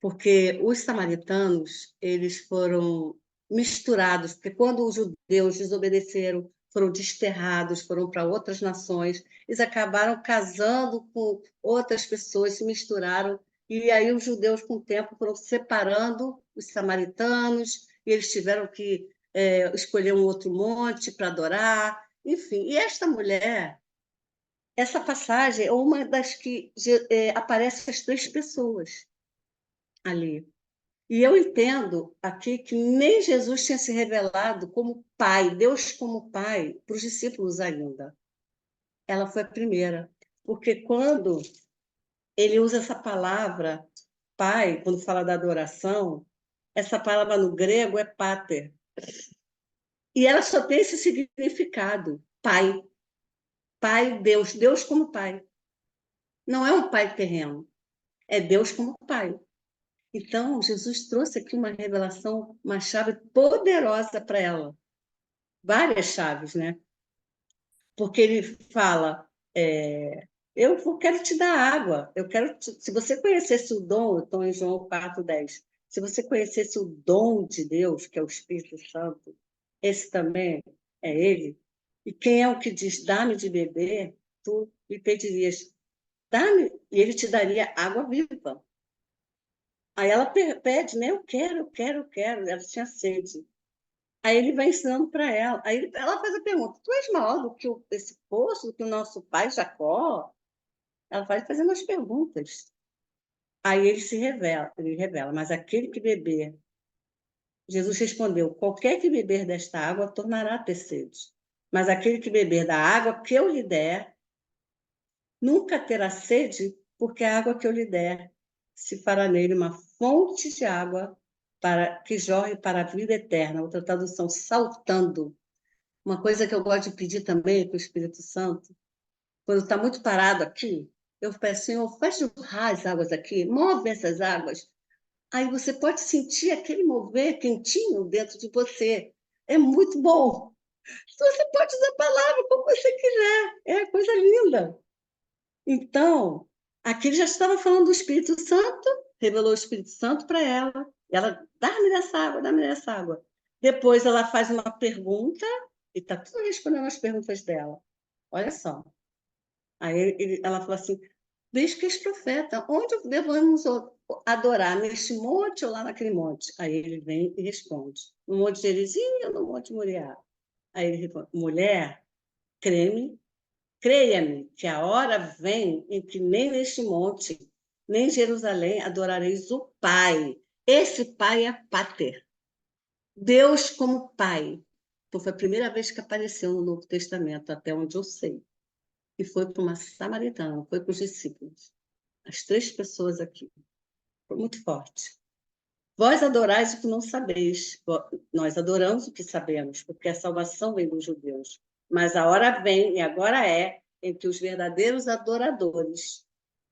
Porque os samaritanos, eles foram misturados, porque quando os judeus desobedeceram, foram desterrados, foram para outras nações, eles acabaram casando com outras pessoas, se misturaram, e aí os judeus, com o tempo, foram separando os samaritanos, e eles tiveram que escolher um outro monte para adorar, enfim. E esta mulher, essa passagem é uma das que aparece as três pessoas ali. E eu entendo aqui que nem Jesus tinha se revelado como pai, Deus como pai, para os discípulos ainda. Ela foi a primeira. Porque quando ele usa essa palavra, pai, quando fala da adoração, essa palavra no grego é pater. E ela só tem esse significado, pai. Pai, Deus, Deus como pai. Não é um pai terreno, é Deus como pai. Então, Jesus trouxe aqui uma revelação, uma chave poderosa para ela. Várias chaves, né? Porque ele fala, quero te dar água, se você conhecesse o dom, eu estou em João 4:10, se você conhecesse o dom de Deus, que é o Espírito Santo, esse também é ele, e quem é o que diz, dá-me de beber, tu lhe pedirias, dá-me, e ele te daria água viva. Aí ela pede, né? Eu quero, eu quero, eu quero. Ela tinha sede. Aí ele vai ensinando para ela. Aí ela faz a pergunta: tu és maior do que esse poço, do que o nosso pai Jacó? Ela vai fazendo as perguntas. Aí ele revela, mas aquele que beber, Jesus respondeu: qualquer que beber desta água tornará a ter sede. Mas aquele que beber da água que eu lhe der, nunca terá sede, porque a água que eu lhe der se fará nele uma fonte de água que jorre para a vida eterna. Outra tradução, saltando. Uma coisa que eu gosto de pedir também para o Espírito Santo, quando está muito parado aqui, eu peço, Senhor, faz jorrar as águas aqui, move essas águas. Aí você pode sentir aquele mover quentinho dentro de você. É muito bom. Você pode usar a palavra como você quiser. É coisa linda. Então, aqui ele já estava falando do Espírito Santo, revelou o Espírito Santo para ela. Ela, dá-me dessa água, dá-me dessa água. Depois ela faz uma pergunta, e está tudo respondendo as perguntas dela. Olha só. Aí ela fala assim, diz que és profeta, onde devemos adorar? Neste monte ou lá naquele monte? Aí ele vem e responde, no Monte Gerizim ou no Monte Moriá? Aí ele responde, mulher, creia-me, que a hora vem em que nem neste monte, nem em Jerusalém adorareis o Pai. Esse Pai é Pater. Deus como Pai. Então, foi a primeira vez que apareceu no Novo Testamento, até onde eu sei. E foi para uma samaritana, foi para os discípulos. As três pessoas aqui. Foi muito forte. Vós adorais o que não sabeis. Nós adoramos o que sabemos, porque a salvação vem dos judeus. Mas a hora vem, e agora é, em que os verdadeiros adoradores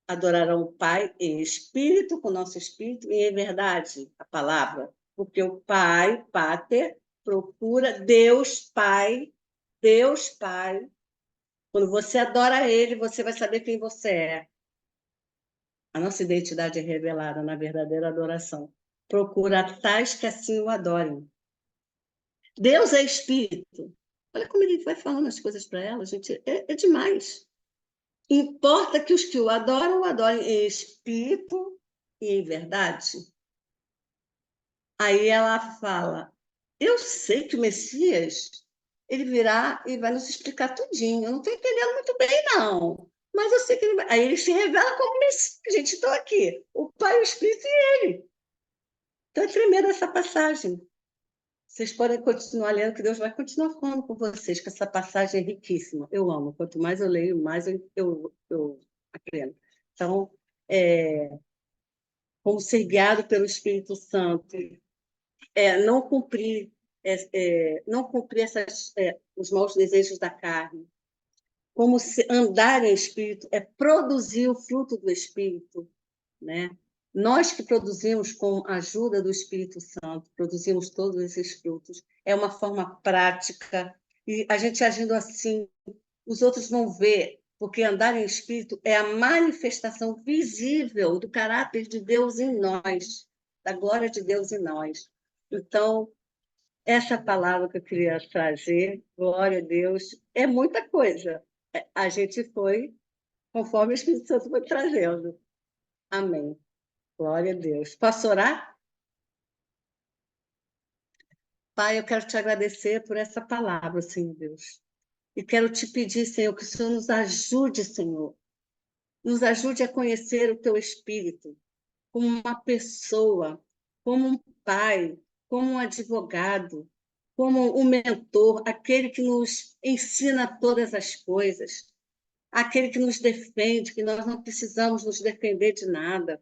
adorarão o Pai em espírito, com o nosso espírito, e em verdade, a palavra, porque o Pai, Pater, procura Deus Pai, Deus Pai. Quando você adora Ele, você vai saber quem você é. A nossa identidade é revelada na verdadeira adoração. Procura tais que assim o adorem. Deus é espírito. Olha como ele vai falando as coisas para ela, gente. É demais. Importa que os que o adorem em espírito e em verdade. Aí ela fala, eu sei que o Messias, ele virá e vai nos explicar tudinho. Eu não estou entendendo muito bem, não. Mas eu sei que ele vai... Aí ele se revela como Messias. Gente, estou aqui. O Pai, o Espírito e ele. Então é tremenda essa passagem. Vocês podem continuar lendo, que Deus vai continuar falando com vocês, que essa passagem é riquíssima. Eu amo. Quanto mais eu leio, mais eu aprendo. Então, como ser guiado pelo Espírito Santo, não cumprir, não cumprir os maus desejos da carne. Como andar em Espírito é produzir o fruto do Espírito, né? Nós que produzimos com a ajuda do Espírito Santo, produzimos todos esses frutos. É uma forma prática. E a gente agindo assim, os outros vão ver, porque andar em Espírito é a manifestação visível do caráter de Deus em nós, da glória de Deus em nós. Então, essa palavra que eu queria trazer, glória a Deus, é muita coisa. A gente foi conforme o Espírito Santo foi trazendo. Amém. Glória a Deus. Posso orar? Pai, eu quero te agradecer por essa palavra, Senhor Deus. E quero te pedir, Senhor, que o Senhor nos ajude, Senhor. Nos ajude a conhecer o teu Espírito como uma pessoa, como um pai, como um advogado, como um mentor, aquele que nos ensina todas as coisas, aquele que nos defende, que nós não precisamos nos defender de nada,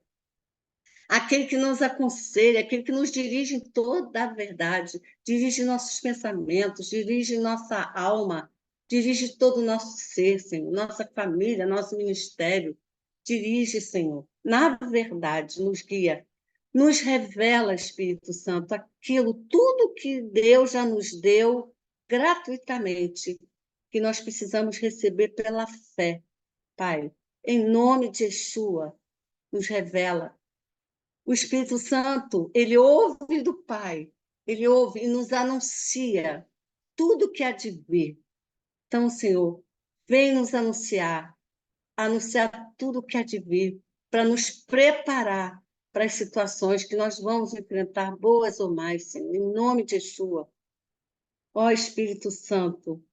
aquele que nos aconselha, aquele que nos dirige em toda a verdade, dirige nossos pensamentos, dirige nossa alma, dirige todo o nosso ser, Senhor, nossa família, nosso ministério. Dirige, Senhor, na verdade, nos guia, nos revela, Espírito Santo, aquilo, tudo que Deus já nos deu gratuitamente, que nós precisamos receber pela fé, Pai. Em nome de Yeshua, nos revela. O Espírito Santo, ele ouve do Pai, ele ouve e nos anuncia tudo que há de vir. Então, Senhor, vem nos anunciar tudo que há de vir, para nos preparar para as situações que nós vamos enfrentar, boas ou mais, Senhor, em nome de Yeshua. Ó Espírito Santo,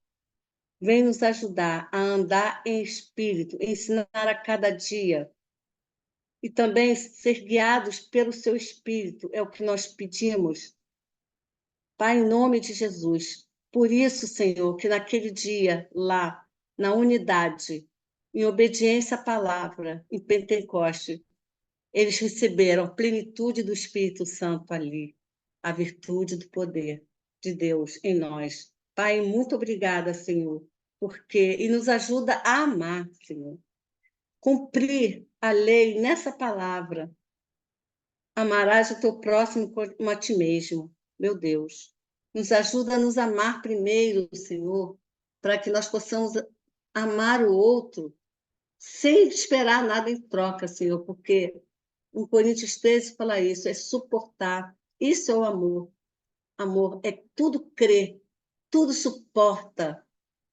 vem nos ajudar a andar em espírito, ensinar a cada dia, e também ser guiados pelo seu Espírito, é o que nós pedimos. Pai, em nome de Jesus. Por isso, Senhor, que naquele dia, lá, na unidade, em obediência à palavra, em Pentecoste, eles receberam a plenitude do Espírito Santo ali, a virtude do poder de Deus em nós. Pai, muito obrigada, Senhor, e nos ajuda a amar, Senhor. Cumprir a lei nessa palavra. Amarás o teu próximo como a ti mesmo, meu Deus. Nos ajuda a nos amar primeiro, Senhor, para que nós possamos amar o outro sem esperar nada em troca, Senhor, porque em Coríntios 13 fala isso, é suportar. Isso é o amor. Amor é tudo crer, tudo suporta,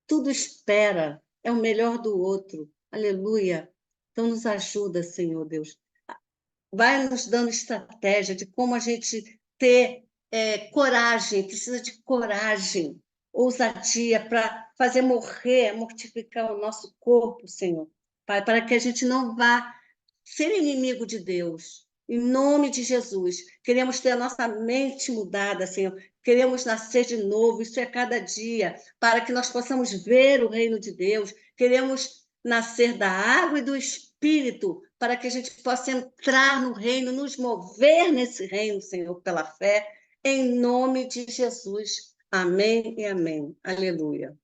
tudo espera, é o melhor do outro. Aleluia. Então nos ajuda, Senhor Deus. Vai nos dando estratégia de como a gente ter coragem, precisa de coragem, ousadia para fazer morrer, mortificar o nosso corpo, Senhor. Pai, para que a gente não vá ser inimigo de Deus. Em nome de Jesus, queremos ter a nossa mente mudada, Senhor. Queremos nascer de novo, isso é cada dia, para que nós possamos ver o reino de Deus. Queremos nascer da água e do Espírito, para que a gente possa entrar no reino, nos mover nesse reino, Senhor, pela fé, em nome de Jesus. Amém e amém. Aleluia.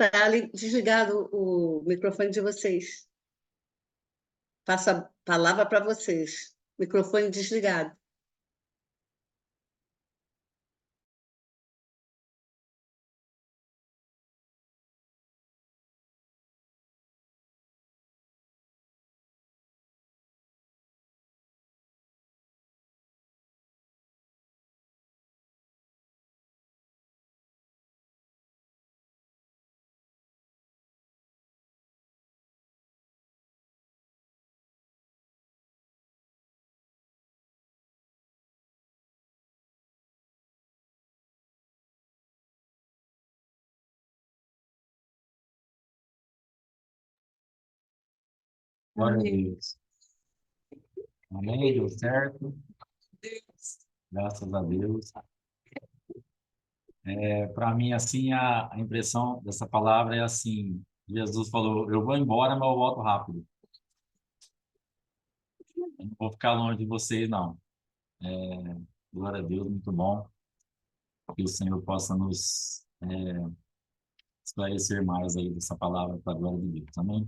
Está desligado o microfone de vocês. Passo a palavra para vocês. Microfone desligado. Glória a Deus. Amém, deu certo. Graças a Deus. Para mim, assim, a impressão dessa palavra é assim, Jesus falou, eu vou embora, mas eu volto rápido. Eu não vou ficar longe de vocês, não. Glória a Deus, muito bom. Que o Senhor possa nos esclarecer mais aí dessa palavra para a glória de Deus. Amém?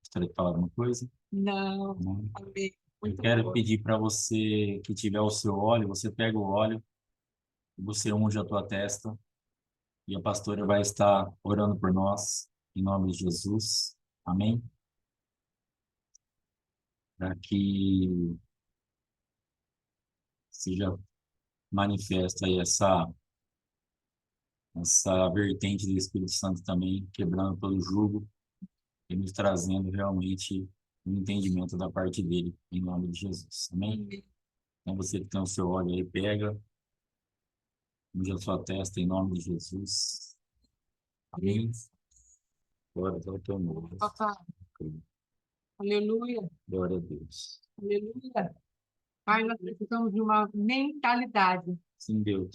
Gostaria de falar alguma coisa? Não, Não. amém. Eu Muito quero bom. pedir para você que tiver o seu óleo, você pega o óleo, você unge a tua testa e a pastora vai estar orando por nós, em nome de Jesus. Amém? Para que seja manifesta aí essa vertente do Espírito Santo também, quebrando todo jugo e nos trazendo realmente um entendimento da parte dele, em nome de Jesus. Amém? Amém. Então você que tem o seu óleo aí, pega, unge a sua testa em nome de Jesus. Amém? Glória ao teu nome. Papai, aleluia, Glória a Deus. aleluia. Pai, nós precisamos de uma mentalidade Sim, Deus.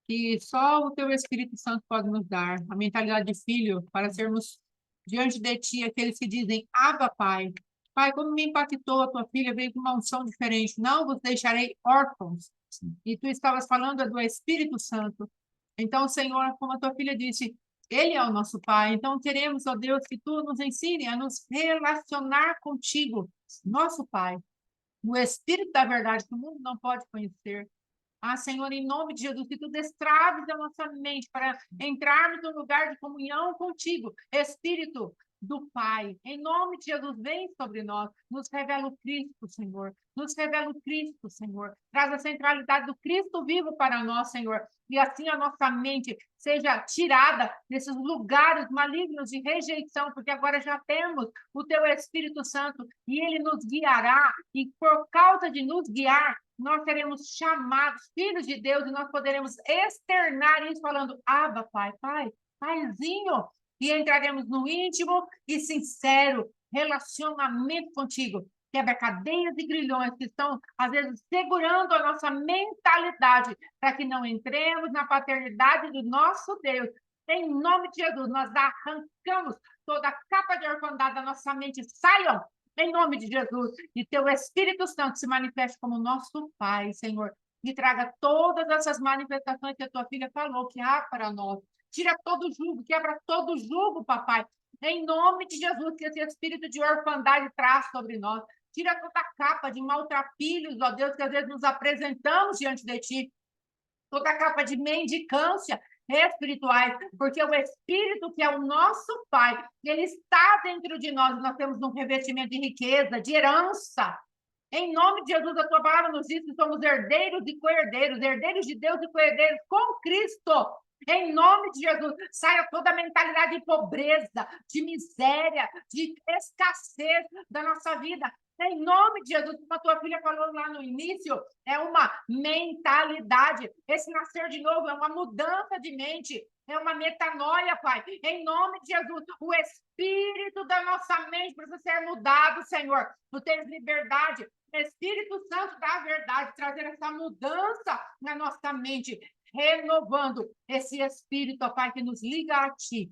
que só o Teu Espírito Santo pode nos dar, a mentalidade de filho, para sermos diante de Ti aqueles que dizem, Abba, Pai. Pai, como me impactou a Tua filha, veio com uma unção diferente. Não vos deixarei órfãos. Sim. E Tu estavas falando do Espírito Santo. Então, Senhor, como a Tua filha disse, Ele é o nosso Pai. Então, queremos, ó Deus, que Tu nos ensine a nos relacionar contigo, nosso Pai. O Espírito da verdade que o mundo não pode conhecer. Ah, Senhor, em nome de Jesus, que tu destraves a nossa mente para entrarmos no lugar de comunhão contigo, Espírito do Pai. Em nome de Jesus, vem sobre nós, nos revela o Cristo, Senhor. Nos revela o Cristo, Senhor. Traz a centralidade do Cristo vivo para nós, Senhor. E assim a nossa mente seja tirada desses lugares malignos de rejeição, porque agora já temos o teu Espírito Santo e ele nos guiará. E por causa de nos guiar, nós seremos chamados filhos de Deus e nós poderemos externar isso falando, Abba, Pai, Pai, Paizinho, e entraremos no íntimo e sincero relacionamento contigo. Quebra cadeias e grilhões que estão, às vezes, segurando a nossa mentalidade para que não entremos na paternidade do nosso Deus. Em nome de Jesus, nós arrancamos toda a capa de orfandade da nossa mente. Saiam! Em nome de Jesus, e teu Espírito Santo se manifeste como nosso Pai, Senhor, e traga todas essas manifestações que a tua filha falou, que há para nós. Tira todo jugo, quebra todo jugo, papai. Em nome de Jesus, que esse espírito de orfandade traz sobre nós. Tira toda a capa de maltrapilhos, ó Deus, que às vezes nos apresentamos diante de ti. Toda a capa de mendicância espirituais, porque o Espírito, que é o nosso Pai, ele está dentro de nós, nós temos um revestimento de riqueza, de herança. Em nome de Jesus, a tua palavra nos diz que somos herdeiros e co-herdeiros, herdeiros de Deus e co-herdeiros com Cristo. Em nome de Jesus, saia toda a mentalidade de pobreza, de miséria, de escassez da nossa vida. Em nome de Jesus, como a tua filha falou lá no início, é uma mentalidade. Esse nascer de novo é uma mudança de mente, é uma metanoia, Pai. Em nome de Jesus, o espírito da nossa mente precisa ser mudado, Senhor. Tu tens liberdade. Espírito Santo da verdade, trazer essa mudança na nossa mente, renovando esse espírito, ó Pai, que nos liga a Ti.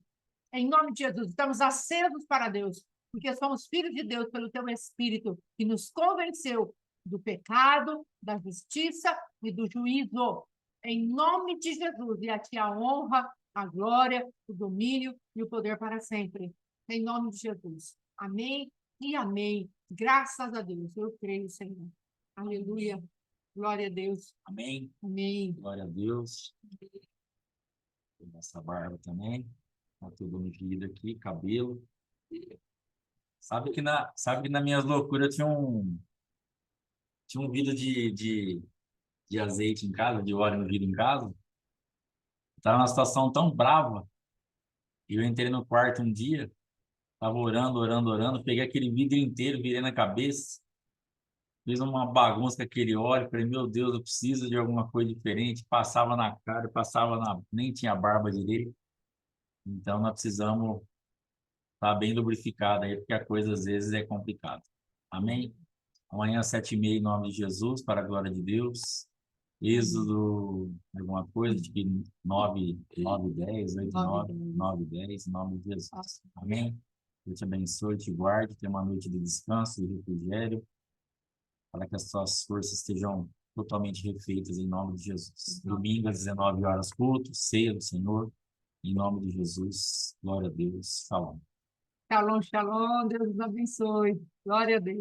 Em nome de Jesus, estamos acesos para Deus, porque somos filhos de Deus pelo Teu Espírito, que nos convenceu do pecado, da justiça e do juízo. Em nome de Jesus, e a Ti a honra a glória, o domínio e o poder para sempre. Em nome de Jesus. Amém e amém. Graças a Deus. Eu creio, Senhor. Aleluia. Glória a Deus. Amém. Amém. Glória a Deus. Essa barba também. Tá tudo ungido aqui, cabelo. Sabe que na minhas loucuras tinha um vidro de azeite em casa, de óleo ungido em casa. Tava numa situação tão brava. E eu entrei no quarto um dia, tava orando, orando, orando, peguei aquele vidro inteiro, virei na cabeça, fiz uma bagunça com aquele óleo, falei, meu Deus, eu preciso de alguma coisa diferente. Passava na cara, nem tinha barba direito. Então nós precisamos estar bem lubrificado aí, porque a coisa às vezes é complicada. Amém? Amanhã às 7h30, em nome de Jesus, para a glória de Deus. Êxodo, alguma coisa, de que 9, 10, 8, 9, 9, 10, em nome de Jesus. Amém? Deus te abençoe, te guarde, tenha uma noite de descanso e refrigério, para que as suas forças estejam totalmente refeitas, em nome de Jesus. Domingo às 19 horas, culto, ceia do Senhor, em nome de Jesus. Glória a Deus. Shalom. Shalom, shalom. Deus nos abençoe. Glória a Deus.